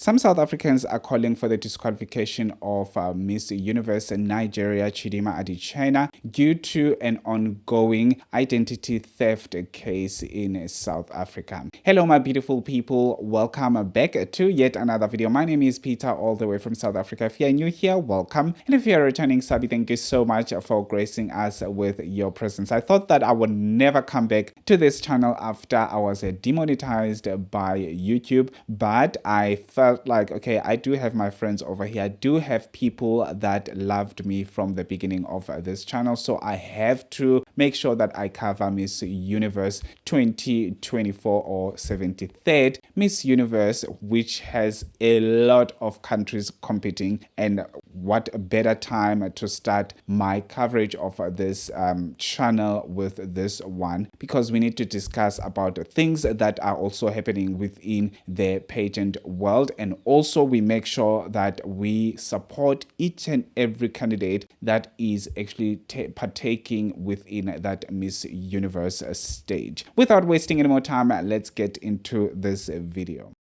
Some South Africans are calling for the disqualification of Miss Universe Nigeria Chidima Adichie due to an ongoing identity theft case in South Africa. Hello my beautiful people, welcome back to yet another video. My name is Peter, all the way from South Africa. If you're new here, welcome, and if you're returning subby, thank you so much for gracing us with your presence. I thought that I would never come back to this channel after I was demonetized by YouTube, but I felt like, okay, I do have my friends over here. I do have people that loved me from the beginning of this channel, so I have to make sure that I cover Miss Universe 2024 or 73rd Miss Universe, which has a lot of countries competing, and what a better time to start my coverage of this channel with this one, because we need to discuss about things that are also happening within the pageant world, and also we make sure that we support each and every candidate that is actually partaking within that Miss Universe stage. Without wasting any more time, let's get into this video.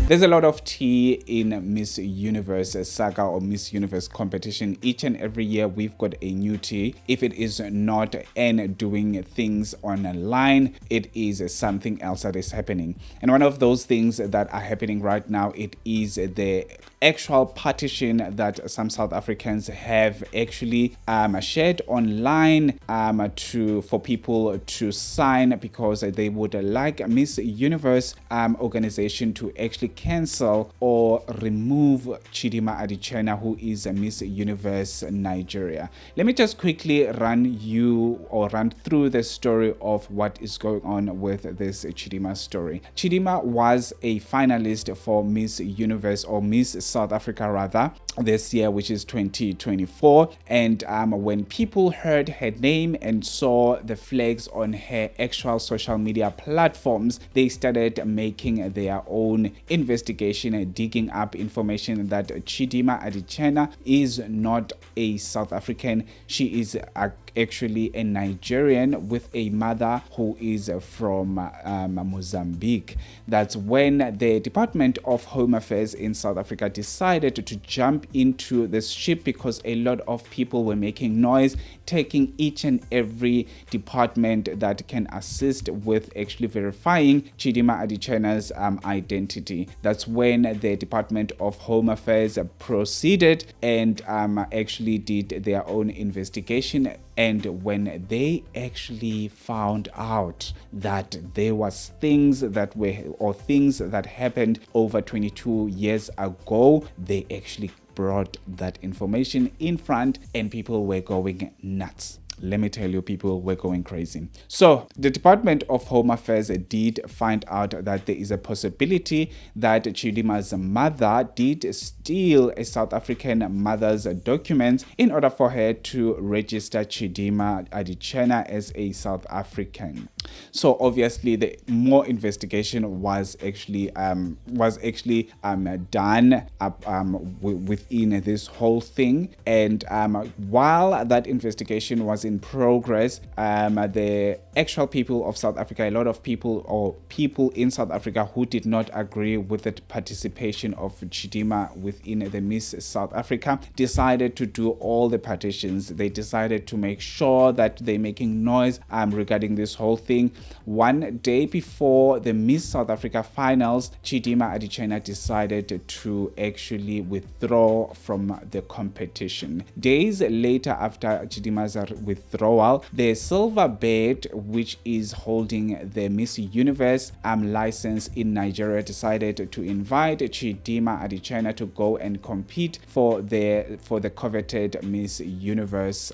There's a lot of tea in Miss Universe saga or Miss Universe competition. Each and every year we've got a new tea. If it is not and doing things online, it is something else that is happening. And one of those things that are happening right now, it is the actual petition that some South Africans have actually shared online for people to sign, because they would like Miss Universe organization to actually cancel or remove Chidima Adichie, who is a Miss Universe Nigeria. Let me just quickly run through the story of what is going on with this Chidima story. Chidima was a finalist for Miss Universe, or Miss South Africa rather, this year, which is 2024, and when people heard her name and saw the flags on her actual social media platforms, they started making their own investigation, digging up information that Chidima Adichie is not a South African. She is actually a Nigerian with a mother who is from Mozambique. That's when the Department of Home Affairs in South Africa decided to jump into this ship, because a lot of people were making noise, taking each and every department that can assist with actually verifying Chidima Adichie's identity. That's when the Department of Home Affairs proceeded and actually did their own investigation. And when they actually found out that there was things that happened over 22 years ago, they actually brought that information in front, and people were going nuts. Let me tell you, people were going crazy. So the Department of Home Affairs did find out that there is a possibility that Chidima's mother did steal a South African mother's documents in order for her to register Chidima Adichie as a South African. So obviously the more investigation was actually done within this whole thing, and while that investigation was in progress, the actual people of South Africa, a lot of people in South Africa who did not agree with the participation of Chidima within the Miss South Africa, decided to do all the petitions. They decided to make sure that they're making noise regarding this whole thing. One day before the Miss South Africa finals, Chidima Adichie decided to actually withdraw from the competition. Days later, after Chidima's withdrawal, the Silverbird, which is holding the Miss Universe license in Nigeria, decided to invite Chidima Adichie to go and compete for the coveted Miss Universe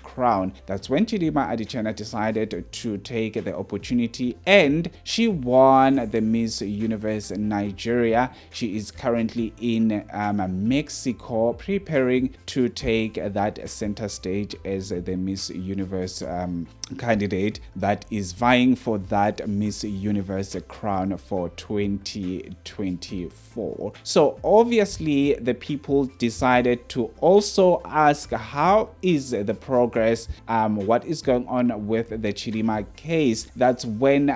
crown. That's when Chidima Adichie decided to take the opportunity, and she won the Miss Universe Nigeria. She is currently in Mexico, preparing to take that center stage as the Miss Universe candidate that is vying for that Miss Universe crown for 2024. So obviously the people decided to also ask, how is the progress, what is going on with the Chidima case. That's when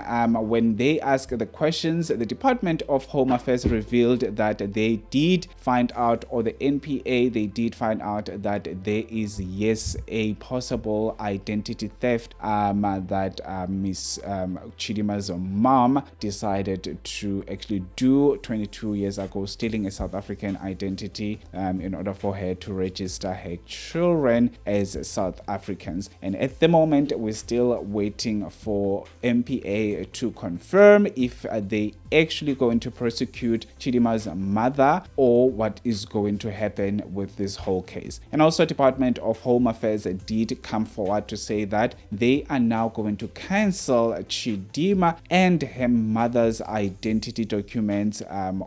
they asked the questions, the Department of Home Affairs revealed that they did find out, or the NPA, they did find out that there is, yes, a possible identity theft, that Miss Chidima's mom decided to actually do 22 years ago, stealing a South African identity in order for her to register her children as South Africans. And at the moment, we're still waiting for NPA to confirm if they actually going to prosecute Chidima's mother, or what is going to happen with this whole case. And also, Department of Home Affairs did come forward to say that they are now going to cancel Chidima and her mother's identity documents,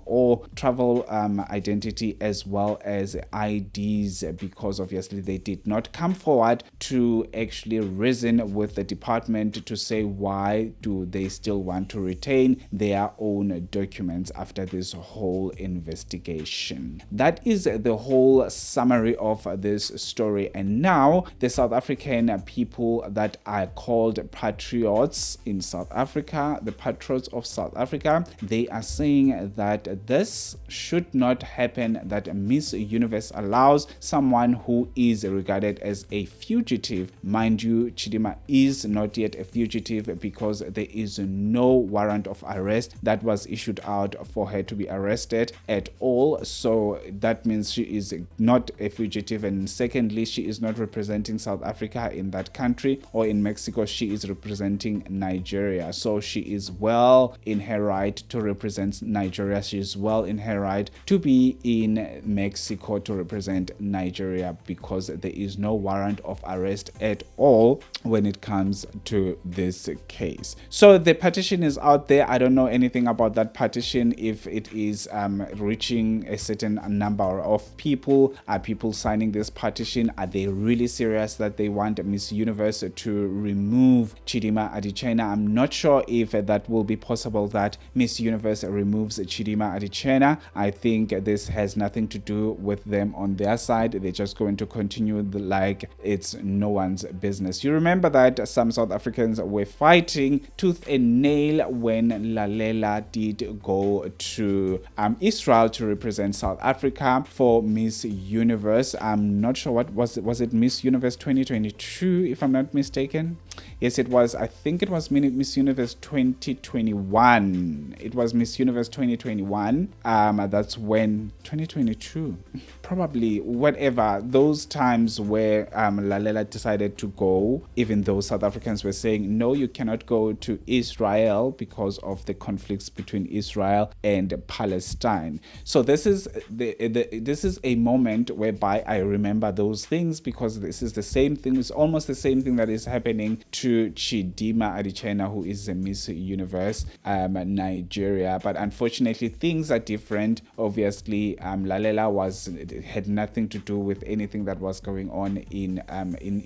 or travel identity, as well as IDs, because obviously they did not come forward to actually reason with the department to say why do they still want to retain their own documents after this whole investigation. That is the whole summary of this story. And now the South African people that are called patriots in South Africa, the patriots of South Africa, they are saying that this should not happen, that Miss Universe allows someone who is regarded as a fugitive. Mind you, Chidima is not yet a fugitive because there is no warrant of arrest that was issued out for her to be arrested at all. So that means she is not a fugitive. And secondly, she is not representing South Africa in that country, or in Mexico. She is representing Nigeria. So she is well in her right to represent Nigeria. She is well in her right to be in Mexico to represent Nigeria, because there is no warrant of arrest at all when it comes to this case. So the petition is out there. I don't know anything about that petition, if it is reaching a certain number of people. Are people signing this petition? Are they really serious that they want Miss Universe to remove Chidima Adicena? I'm not sure if that will be possible, that Miss Universe removes Chidima Adicena. I think this has nothing to do with them on their side. They're just going to continue like it's no one's business. You remember that some South Africans were fighting tooth and nail when Lalela did go to Israel to represent South Africa for Miss Universe. I'm not sure what was it Miss Universe 2022, if I'm not mistaken? Yes, it was. I think it was Miss Universe 2021. It was Miss Universe 2021. That's when 2022, probably, whatever. Those times where Lalela decided to go, even though South Africans were saying no, you cannot go to Israel because of the conflicts between Israel and Palestine. So this is this is a moment whereby I remember those things, because this is the same thing. It's almost the same thing that is happening to Chidima Adicena, who is a Miss Universe Nigeria. But unfortunately, things are different. Obviously, Lalela had nothing to do with anything that was going on in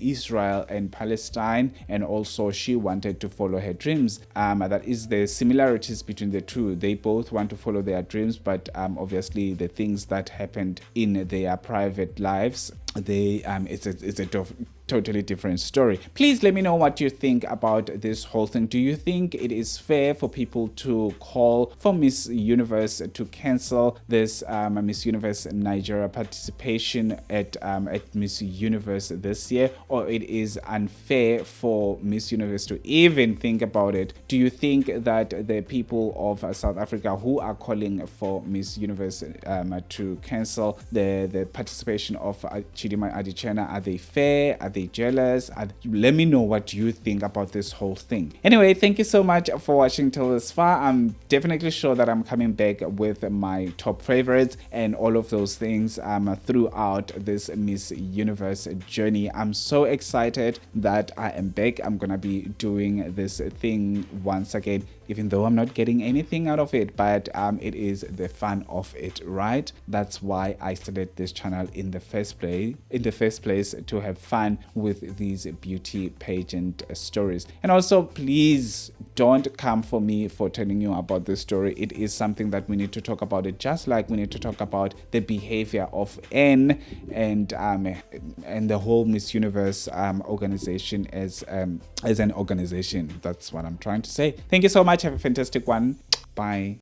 Israel and Palestine, and also she wanted to follow her dreams. That is the similarities between the two. They both want to follow their dreams, but obviously the things that happened in their private lives, it's a totally different story. Please let me know what you think about this whole thing. Do you think it is fair for people to call for Miss Universe to cancel this Miss Universe Nigeria participation at Miss Universe this year, or it is unfair for Miss Universe to even think about it? Do you think that the people of South Africa who are calling for Miss Universe to cancel the participation of Chidima Adicena, are they fair? Are they jealous? Let me know what you think about this whole thing. Anyway, thank you so much for watching till this far. I'm definitely sure that I'm coming back with my top favorites and all of those things throughout this Miss Universe journey. I'm so excited that I am back. I'm gonna be doing this thing once again, even though I'm not getting anything out of it, but it is the fun of it, right? That's why I started this channel in the first place, why in the first place to have fun with these beauty pageant stories. And also, please don't come for me for telling you about this story. It is something that we need to talk about it, just like we need to talk about the behavior of N and the whole Miss Universe organization as an organization. That's what I'm trying to say. Thank you so much. Have a fantastic one. Bye.